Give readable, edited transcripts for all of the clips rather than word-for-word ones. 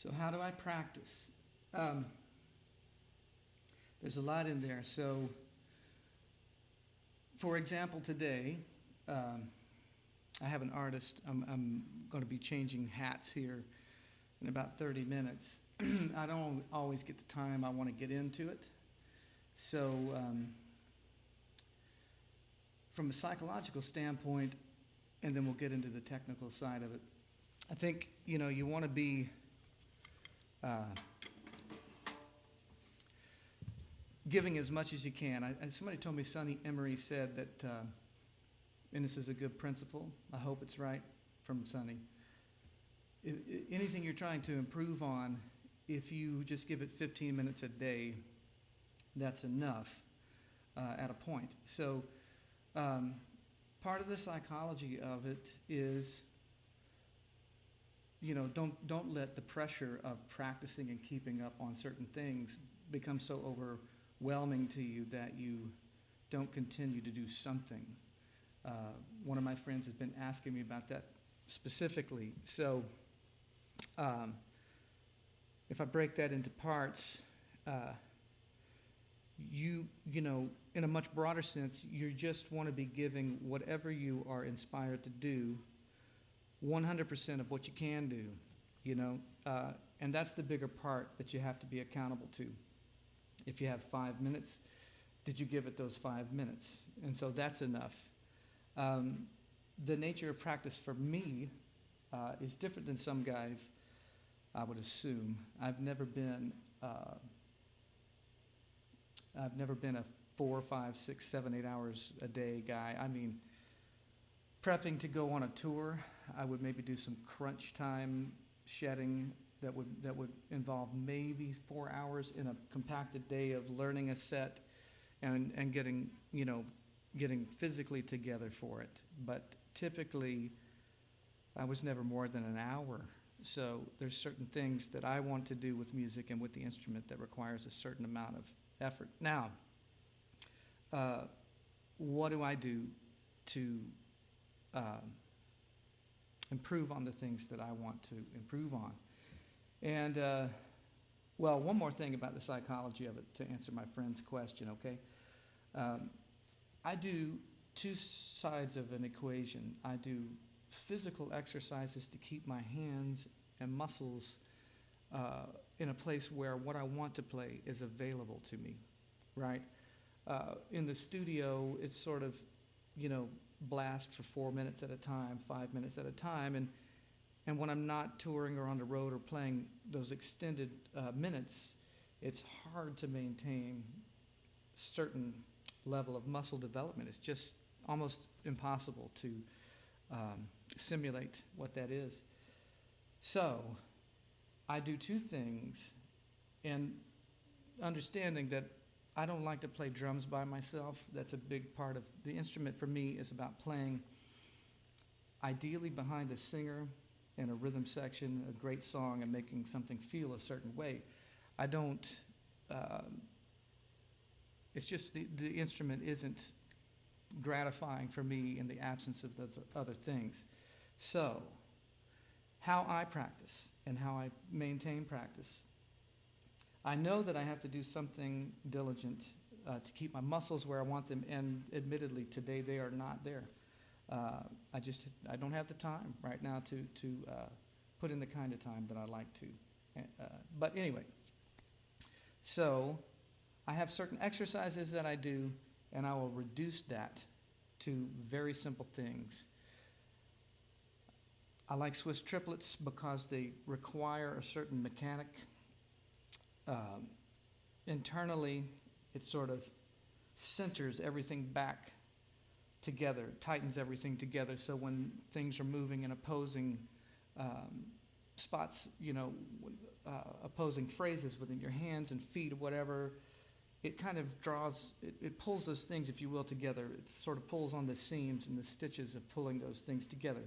So how do I practice? Um, there's a lot in there. So, for example, today, um, I have an artist. I'm going to be changing hats here in about 30 minutes. I don't always get the time I want to get into it. So, from a psychological standpoint, and then we'll get into the technical side of it. I think you want to be giving as much as you can. And somebody told me Sonny Emery said that, and this is a good principle. I hope it's right from Sonny. Anything you're trying to improve on, if you just give it 15 minutes a day, that's enough at a point. So part of the psychology of it is, don't let the pressure of practicing and keeping up on certain things become so overwhelming to you that you don't continue to do something. One of my friends has been asking me about that specifically. So if I break that into parts, in a much broader sense, you just want to be giving whatever you are inspired to do 100% of what you can do, and that's the bigger part that you have to be accountable to. If you have 5 minutes, did you give it those 5 minutes? And so that's enough. The nature of practice for me is different than some guys, I would assume. I've never been a 4, 5, 6, 7, 8 hours a day guy. I mean, prepping to go on a tour, I would maybe do some crunch time shedding that would involve maybe 4 hours in a compacted day of learning a set and getting physically together for it. But typically, I was never more than an hour. So there's certain things that I want to do with music and with the instrument that requires a certain amount of effort. Now, what do I do to improve on the things that I want to improve on? And, one more thing about the psychology of it to answer my friend's question, okay? I do two sides of an equation. I do physical exercises to keep my hands and muscles in a place where what I want to play is available to me, right? In the studio, it's sort of, blast for 4 minutes at a time, 5 minutes at a time, and when I'm not touring or on the road or playing those extended minutes, it's hard to maintain certain level of muscle development. It's just almost impossible to simulate what that is. So I do two things, and understanding that I don't like to play drums by myself. That's a big part of the instrument for me, is about playing ideally behind a singer in a rhythm section, a great song, and making something feel a certain way. I don't, it's just the instrument isn't gratifying for me in the absence of the other things. So, how I practice and how I maintain practice. I know that I have to do something diligent to keep my muscles where I want them, and admittedly, today they are not there. I don't have the time right now to put in the kind of time that I like to. But anyway, so I have certain exercises that I do, and I will reduce that to very simple things. I like Swiss triplets because they require a certain mechanic. Internally, it sort of centers everything back together, tightens everything together, so when things are moving in opposing spots, opposing phrases within your hands and feet or whatever, it kind of draws, it pulls those things, if you will, together. It sort of pulls on the seams and the stitches of pulling those things together.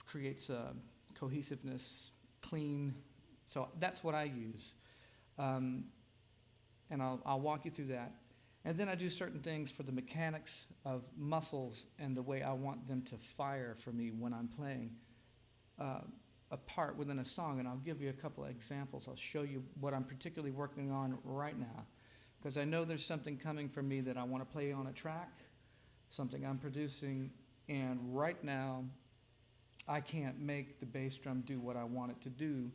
Creates cohesiveness, clean. So that's what I use. And I'll walk you through that. And then I do certain things for the mechanics of muscles and the way I want them to fire for me when I'm playing. a part within a song, and I'll give you a couple of examples. I'll show you what I'm particularly working on right now, because I know there's something coming from me that I want to play on a track, something I'm producing, and right now I can't make the bass drum do what I want it to do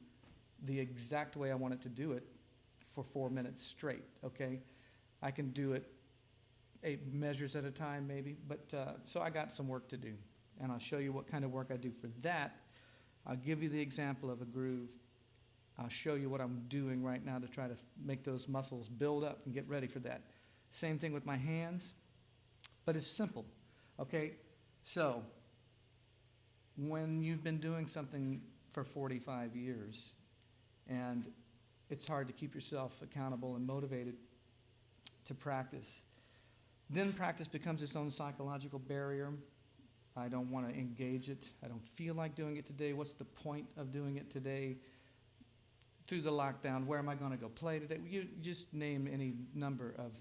the exact way I want it to do it for 4 minutes straight, okay? I can do it 8 measures at a time maybe, but so I got some work to do, and I'll show you what kind of work I do for that. I'll give you the example of a groove. I'll show you what I'm doing right now to try to make those muscles build up and get ready for that. Same thing with my hands, but it's simple, okay? So when you've been doing something for 45 years and it's hard to keep yourself accountable and motivated to practice, then practice becomes its own psychological barrier. I don't want to engage it. I don't feel like doing it today. What's the point of doing it today? Through the lockdown, where am I going to go play today? You just name any number of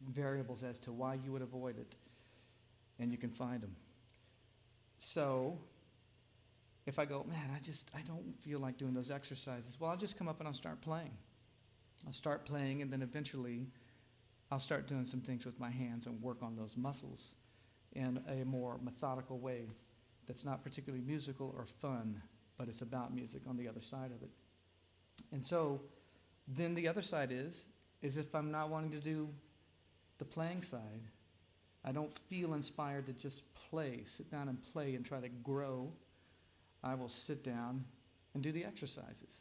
variables as to why you would avoid it, and you can find them. So if I go, man, I don't feel like doing those exercises, well, I'll just come up and I'll start playing. I'll start playing, and then eventually I'll start doing some things with my hands and work on those muscles in a more methodical way that's not particularly musical or fun, but it's about music on the other side of it. And so then the other side is if I'm not wanting to do the playing side, I don't feel inspired to just play, sit down and play and try to grow, I will sit down and do the exercises.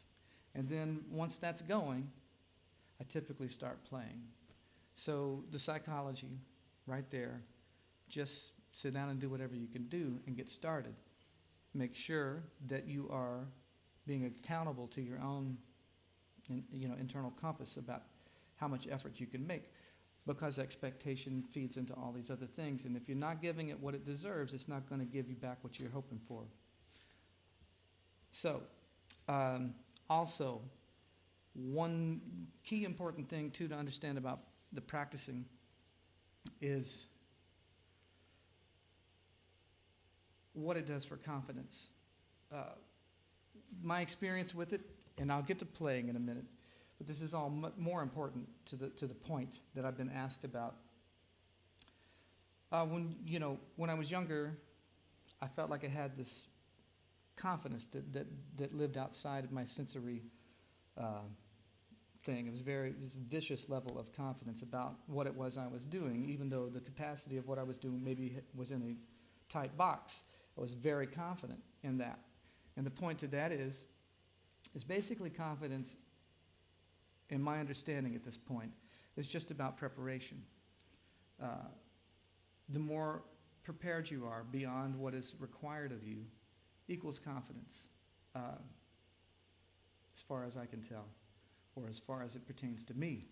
And then once that's going, I typically start playing. So the psychology right there, just sit down and do whatever you can do and get started. Make sure that you are being accountable to your own internal compass about how much effort you can make, because expectation feeds into all these other things, and if you're not giving it what it deserves, it's not going to give you back what you're hoping for. So also, one key important thing too to understand about the practicing is what it does for confidence. My experience with it, and I'll get to playing in a minute, but this is all more important to the point that I've been asked about. When I was younger, I felt like I had this confidence that lived outside of my sensory thing. It was this vicious level of confidence about what it was I was doing, even though the capacity of what I was doing maybe was in a tight box. I was very confident in that. And the point to that is basically confidence, in my understanding at this point, is just about preparation. The more prepared you are beyond what is required of you equals confidence, as far as I can tell, or as far as it pertains to me.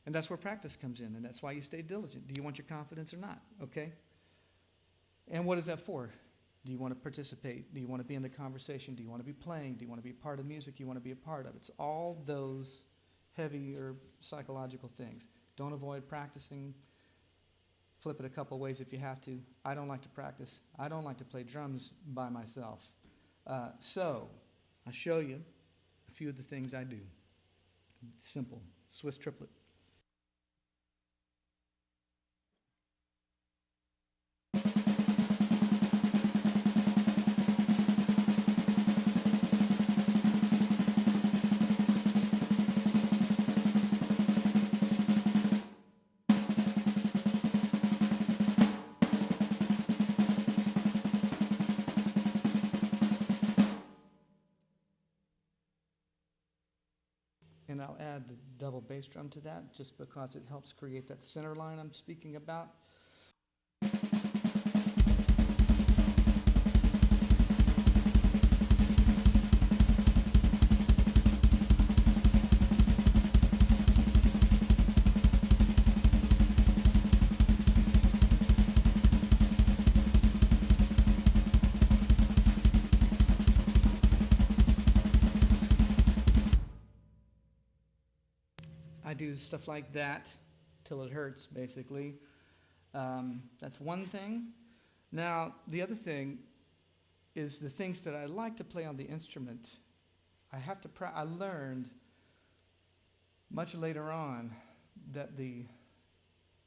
And that's where practice comes in, and that's why you stay diligent. Do you want your confidence or not? Okay? And what is that for? Do you want to participate? Do you want to be in the conversation? Do you want to be playing? Do you want to be a part of music you want to be a part of? It's all those heavier psychological things. Don't avoid practicing. Flip it a couple ways if you have to. I don't like to practice. I don't like to play drums by myself. So I'll show you a few of the things I do. Simple. Swiss triplet. And I'll add the double bass drum to that just because it helps create that center line I'm speaking about. I do stuff like that till it hurts, basically. That's one thing. Now, the other thing is the things that I like to play on the instrument. I learned much later on that the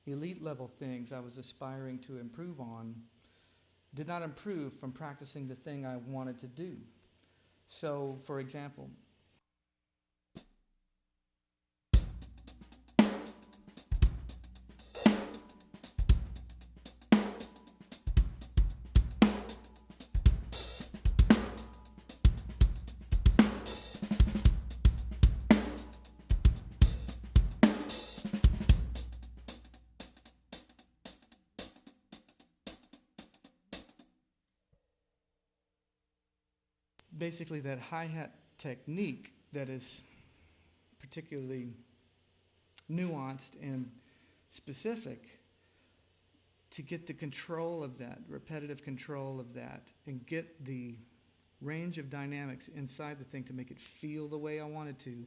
elite level things I was aspiring to improve on did not improve from practicing the thing I wanted to do. So, for example, basically that hi-hat technique that is particularly nuanced and specific, to get the control of that, repetitive control of that, and get the range of dynamics inside the thing to make it feel the way I wanted to,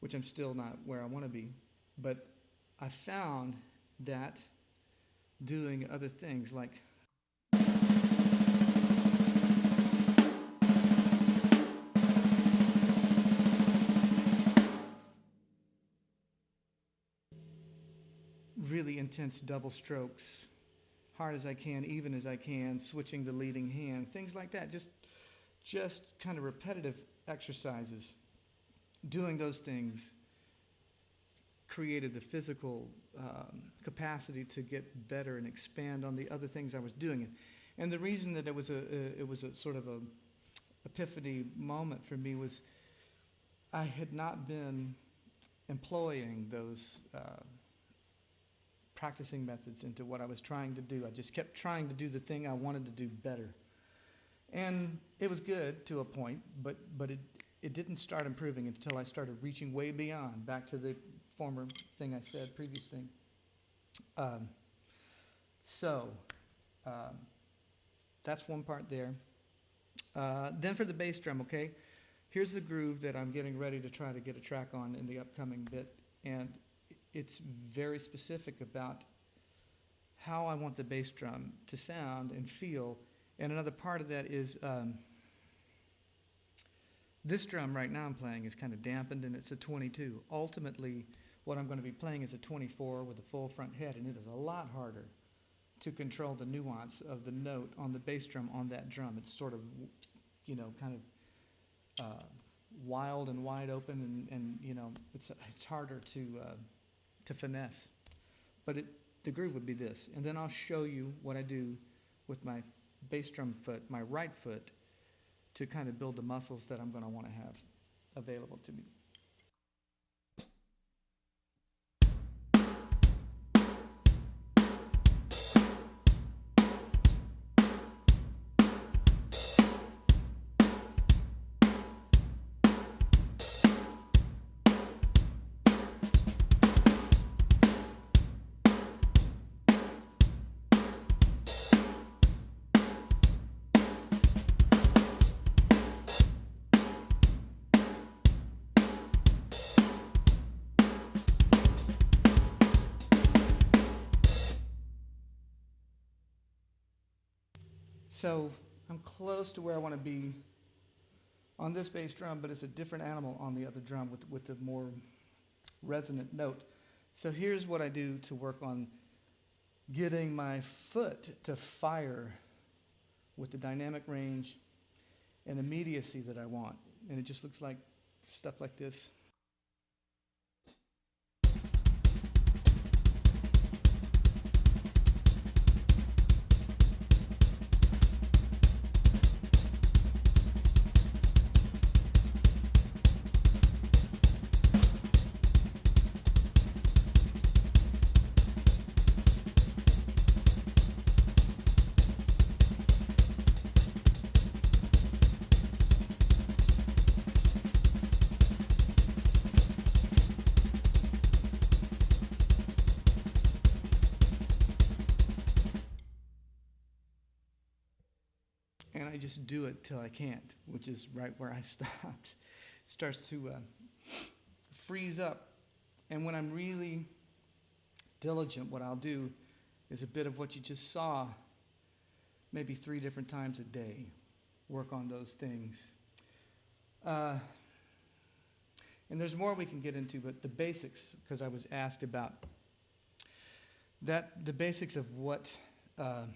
which I'm still not where I want to be. But I found that doing other things like really intense double strokes, hard as I can, even as I can, switching the leading hand, things like that, just kind of repetitive exercises. Doing those things created the physical capacity to get better and expand on the other things I was doing. And the reason that it was a sort of a epiphany moment for me was I had not been employing those practicing methods into what I was trying to do. I just kept trying to do the thing I wanted to do better. And it was good to a point, but it didn't start improving until I started reaching way beyond, back to the former thing I said, previous thing. That's one part there. Then for the bass drum, okay? Here's the groove that I'm getting ready to try to get a track on in the upcoming bit. And it's very specific about how I want the bass drum to sound and feel. And another part of that is this drum right now I'm playing is kind of dampened, and it's a 22. Ultimately, what I'm going to be playing is a 24 with a full front head, and it is a lot harder to control the nuance of the note on the bass drum on that drum. It's sort of, kind of wild and wide open, and it's harder to finesse. But the groove would be this. And then I'll show you what I do with my bass drum foot, my right foot, to kind of build the muscles that I'm going to want to have available to me. So I'm close to where I want to be on this bass drum, but it's a different animal on the other drum with the more resonant note. So here's what I do to work on getting my foot to fire with the dynamic range and immediacy that I want. And it just looks like stuff like this. And I just do it till I can't, which is right where I stopped. It starts to freeze up. And when I'm really diligent, what I'll do is a bit of what you just saw, maybe 3 different times a day. work on those things. And there's more we can get into, but the basics, because I was asked about that, the basics of what I'm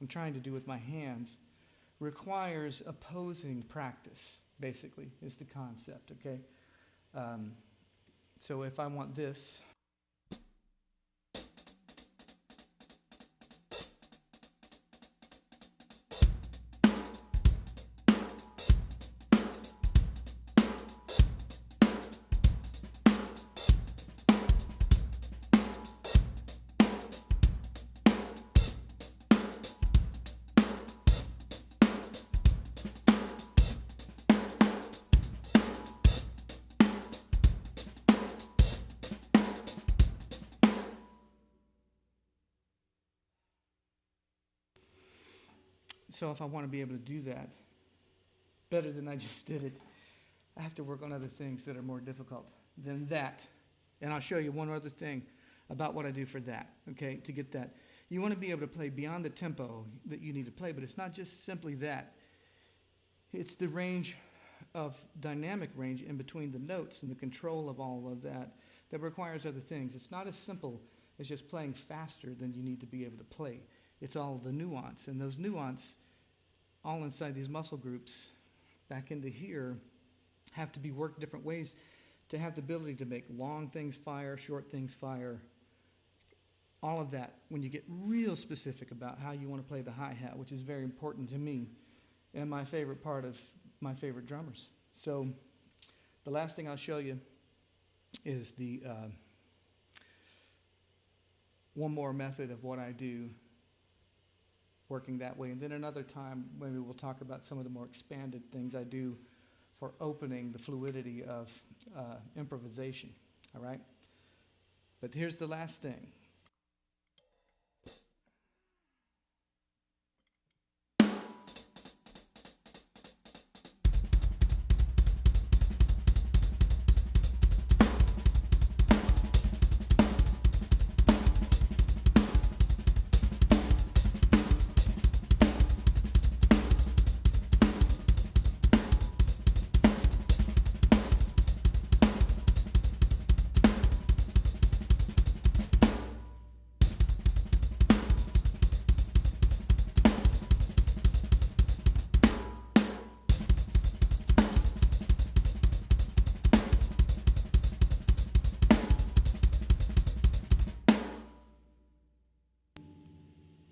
trying to do with my hands requires opposing practice, basically, is the concept, okay? So if I want this, so if I want to be able to do that better than I just did it, I have to work on other things that are more difficult than that. And I'll show you one other thing about what I do for that, okay, to get that. You want to be able to play beyond the tempo that you need to play, but it's not just simply that. It's the range of dynamic range in between the notes and the control of all of that that requires other things. It's not as simple as just playing faster than you need to be able to play. It's all the nuance, and those nuance all inside these muscle groups back into here have to be worked different ways to have the ability to make long things fire, short things fire, all of that when you get real specific about how you want to play the hi-hat, which is very important to me and my favorite part of my favorite drummers. So the last thing I'll show you is the one more method of what I do working that way. And then another time, maybe we'll talk about some of the more expanded things I do for opening the fluidity of improvisation, all right? But here's the last thing.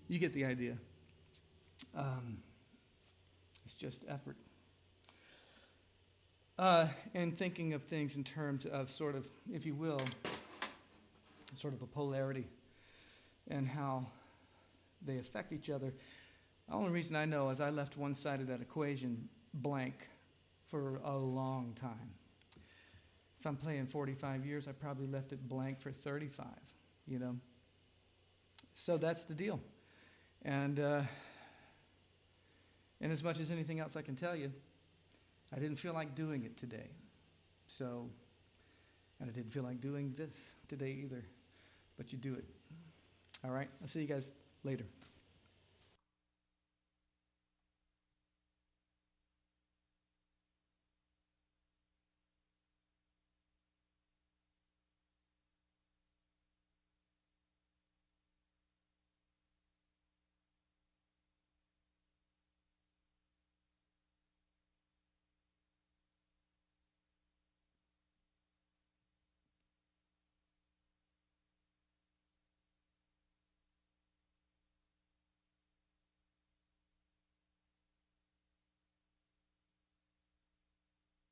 You get the idea. It's just effort. And thinking of things in terms of sort of, if you will, sort of a polarity and how they affect each other. The only reason I know is I left one side of that equation blank for a long time. If I'm playing 45 years, I probably left it blank for 35, you know. So that's the deal. And as much as anything else I can tell you, I didn't feel like doing it today. So, and I didn't feel like doing this today either. But you do it. All right? I'll see you guys later.